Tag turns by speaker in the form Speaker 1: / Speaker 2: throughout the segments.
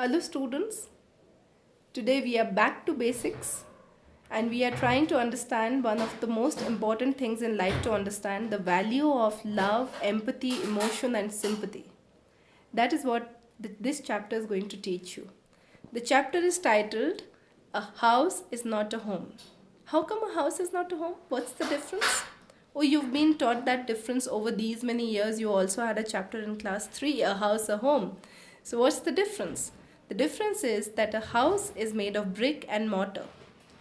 Speaker 1: Hello students, today we are back to basics and we are trying to understand one of the most important things in life to understand the value of love, empathy, emotion and sympathy. That is what this chapter is going to teach you. The chapter is titled A House is Not a Home. How come a house is not a home? What's the difference? Oh, you've been taught that difference over these many years. You also had a chapter in class 3, A House, a Home. So what's the difference? The difference is that a house is made of brick and mortar.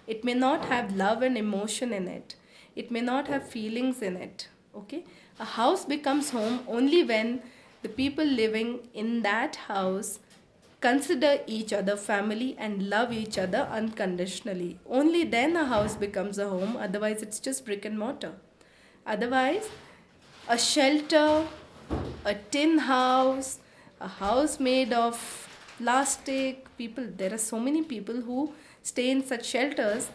Speaker 1: It may not have love and emotion in it. It may not have feelings in it. Okay? A house becomes home only when the people living in that house consider each other family and love each other unconditionally. Only then a house becomes a home, otherwise it's just brick and mortar. Otherwise, a shelter, a tin house, a house made of plastic, there are so many people who stay in such shelters,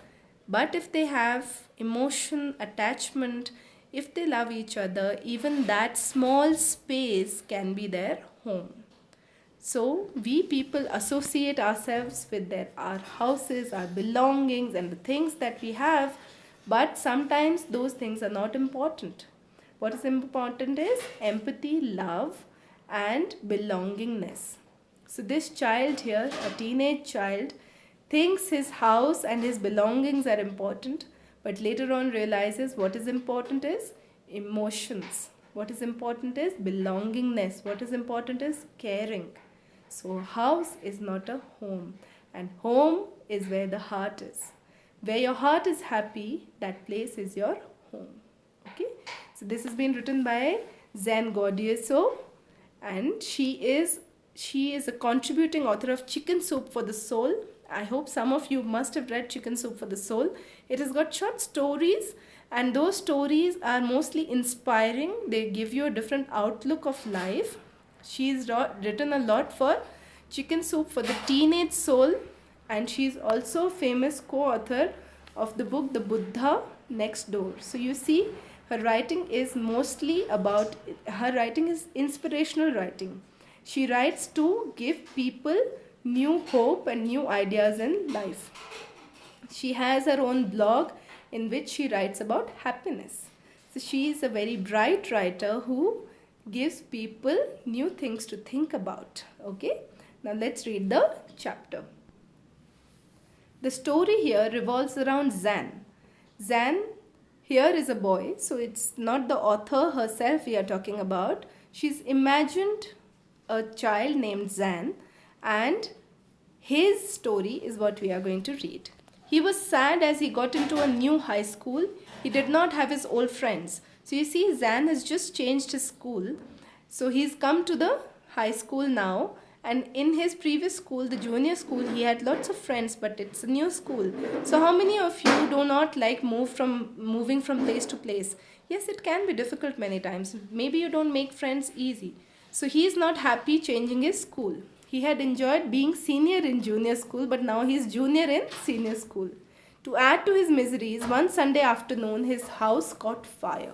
Speaker 1: but if they have emotion, attachment, if they love each other, even that small space can be their home. So we people associate ourselves with our houses, our belongings and the things that we have, but sometimes those things are not important. What is important is empathy, love and belongingness. So this child here, a teenage child, thinks his house and his belongings are important, but later on realizes what is important is emotions. What is important is belongingness. What is important is caring. So house is not a home, and home is where the heart is. Where your heart is happy, that place is your home. Okay. So this has been written by Zen Gaudiaso, and she is a contributing author of Chicken Soup for the Soul. I hope some of you must have read Chicken Soup for the Soul. It has got short stories, and those stories are mostly inspiring. They give you a different outlook of life. She's written a lot for Chicken Soup for the Teenage Soul, and she's also famous co-author of the book The Buddha Next Door. So you see, her writing is inspirational writing. She writes to give people new hope and new ideas in life. She has her own blog in which she writes about happiness. So she is a very bright writer who gives people new things to think about. Okay, now let's read the chapter. The story here revolves around Zan. Zan here is a boy, so it's not the author herself we are talking about. She's imagined a child named Zan, and his story is what we are going to read. He was sad as he got into a new high school. He did not have his old friends. So you see, Zan has just changed his school. So he's come to the high school now, and in his previous school, the junior school, he had lots of friends, but it's a new school. So how many of you do not like moving from place to place? Yes, it can be difficult many times. Maybe you don't make friends easy. So he is not happy changing his school. He had enjoyed being senior in junior school, but now he is junior in senior school. To add to his miseries, one Sunday afternoon, his house caught fire.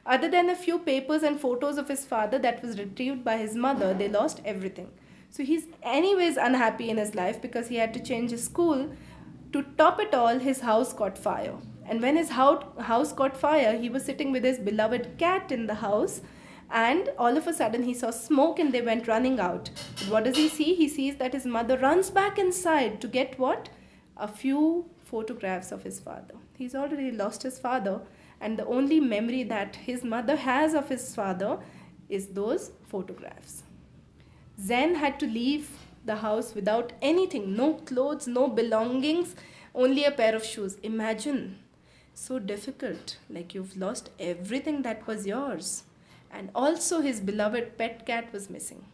Speaker 1: Other than a few papers and photos of his father that was retrieved by his mother, they lost everything. So he's anyways unhappy in his life because he had to change his school. To top it all, his house caught fire. And when his house caught fire, he was sitting with his beloved cat in the house, and all of a sudden he saw smoke and they went running out. But what does he see? He sees that his mother runs back inside to get what? A few photographs of his father. He's already lost his father, and the only memory that his mother has of his father is those photographs. Zen had to leave the house without anything, no clothes, no belongings, only a pair of shoes. Imagine, so difficult, like you've lost everything that was yours. And also his beloved pet cat was missing.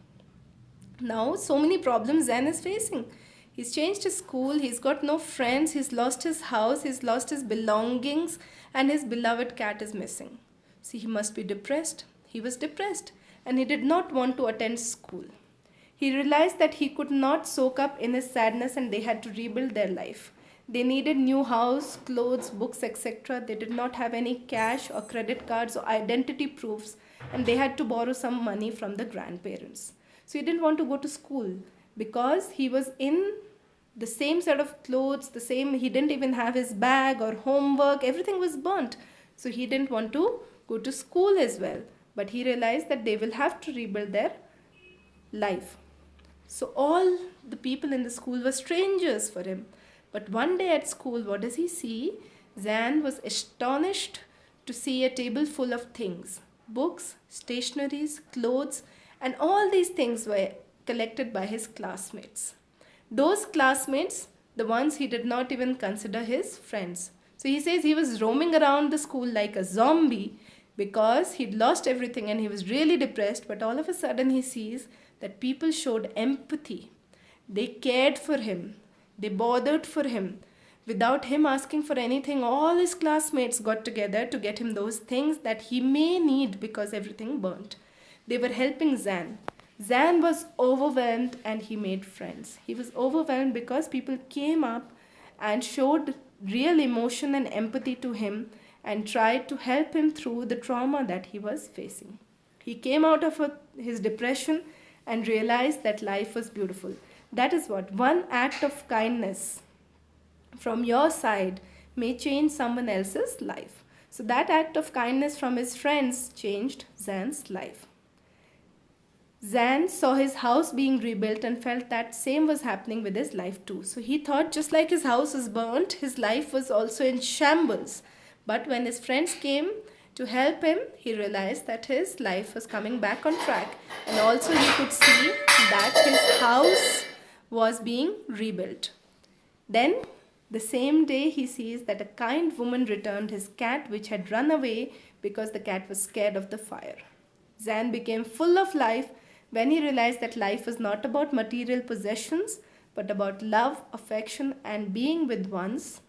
Speaker 1: Now so many problems Zen is facing. He's changed his school, he's got no friends, he's lost his house, he's lost his belongings, and his beloved cat is missing. See, he must be depressed. He was depressed, and he did not want to attend school. He realized that he could not soak up in his sadness, and they had to rebuild their life. They needed new house, clothes, books, etc. They did not have any cash or credit cards or identity proofs, and they had to borrow some money from the grandparents. So he didn't want to go to school. because he was in the same set of clothes, the same, he didn't even have his bag or homework, everything was burnt. So he didn't want to go to school as well. But he realized that they will have to rebuild their life. So all the people in the school were strangers for him. But one day at school, what does he see? Zan was astonished to see a table full of things. Books, stationeries, clothes, and all these things were collected by his classmates. Those classmates, the ones he did not even consider his friends. So he says he was roaming around the school like a zombie because he'd lost everything and he was really depressed. But all of a sudden he sees that people showed empathy. They cared for him. They bothered for him. Without him asking for anything, all his classmates got together to get him those things that he may need because everything burnt. They were helping Zan. Zan was overwhelmed and he made friends. He was overwhelmed because people came up and showed real emotion and empathy to him and tried to help him through the trauma that he was facing. He came out of his depression and realized that life was beautiful. That is what one act of kindness from your side may change someone else's life. So that act of kindness from his friends changed Zan's life. Zan saw his house being rebuilt and felt that same was happening with his life too. So he thought just like his house was burnt, his life was also in shambles. But when his friends came to help him, he realized that his life was coming back on track. And also he could see that his house was being rebuilt. Then the same day he sees that a kind woman returned his cat which had run away because the cat was scared of the fire. Zan became full of life when he realized that life was not about material possessions but about love, affection and being with one's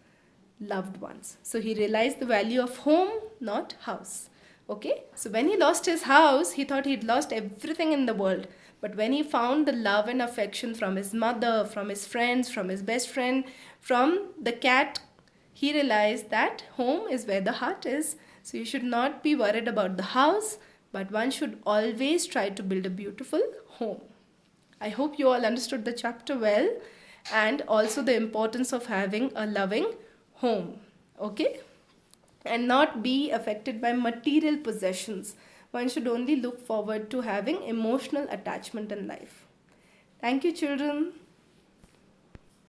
Speaker 1: loved ones. So he realized the value of home, not house. Okay, so when he lost his house, he thought he'd lost everything in the world. But when he found the love and affection from his mother, from his friends, from his best friend, from the cat, he realized that home is where the heart is. So you should not be worried about the house, but one should always try to build a beautiful home. I hope you all understood the chapter well and also the importance of having a loving home. Okay? And not be affected by material possessions. One should only look forward to having emotional attachment in life. Thank you, children.